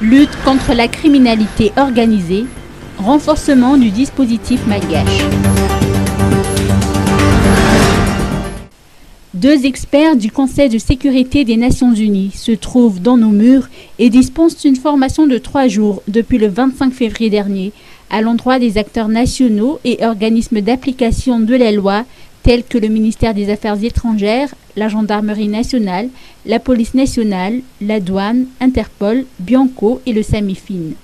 Lutte contre la criminalité organisée, renforcement du dispositif malgache. Deux experts du Conseil de sécurité des Nations Unies se trouvent dans nos murs et dispensent une formation de 3 jours depuis le 25 février dernier à l'endroit des acteurs nationaux et organismes d'application de la loi tels que le ministère des Affaires étrangères, la Gendarmerie nationale, la Police nationale, la douane, Interpol, Bianco et le SAMIFIN.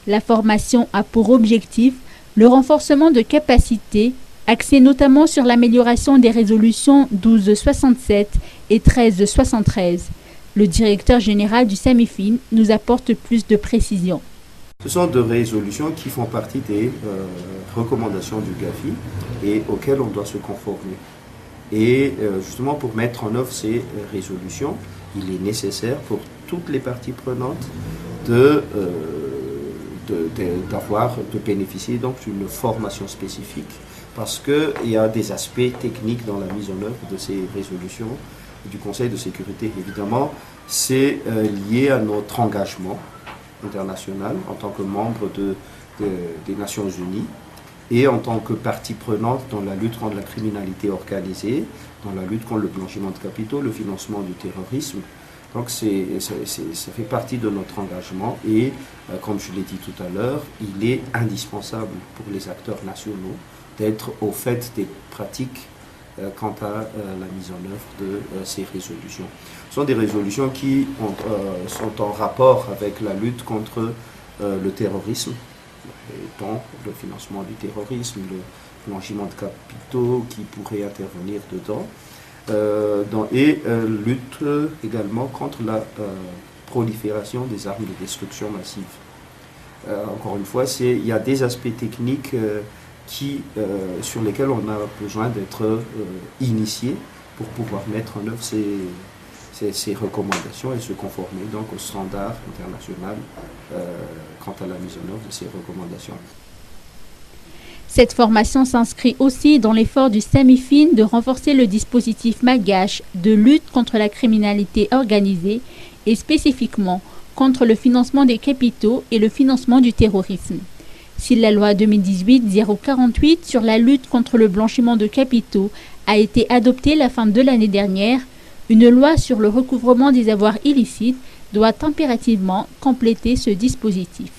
La formation a pour objectif le renforcement de capacités axé notamment sur l'amélioration des résolutions 1267 et 1373. Le directeur général du SAMIFIN nous apporte plus de précisions. Ce sont deux résolutions qui font partie des recommandations du GAFI et auxquelles on doit se conformer. Et justement pour mettre en œuvre ces résolutions, il est nécessaire pour toutes les parties prenantes de bénéficier donc d'une formation spécifique, parce qu'il y a des aspects techniques dans la mise en œuvre de ces résolutions du Conseil de sécurité. Évidemment, c'est lié à notre engagement international en tant que membre des Nations Unies et en tant que partie prenante dans la lutte contre la criminalité organisée, dans la lutte contre le blanchiment de capitaux, le financement du terrorisme. Donc ça fait partie de notre engagement et, comme je l'ai dit tout à l'heure, il est indispensable pour les acteurs nationaux d'être au fait des pratiques quant à la mise en œuvre de ces résolutions. Ce sont des résolutions qui sont en rapport avec la lutte contre le terrorisme, dont le financement du terrorisme, le blanchiment de capitaux qui pourrait intervenir dedans, et lutte également contre la prolifération des armes de destruction massive. Encore une fois, il y a des aspects techniques sur lesquels on a besoin d'être initié pour pouvoir mettre en œuvre ces recommandations et se conformer donc aux standards internationaux quant à la mise en œuvre de ces recommandations. Cette formation s'inscrit aussi dans l'effort du SAMIFIN de renforcer le dispositif malgache de lutte contre la criminalité organisée et spécifiquement contre le financement des capitaux et le financement du terrorisme. Si la loi 2018-048 sur la lutte contre le blanchiment de capitaux a été adoptée la fin de l'année dernière, une loi sur le recouvrement des avoirs illicites doit impérativement compléter ce dispositif.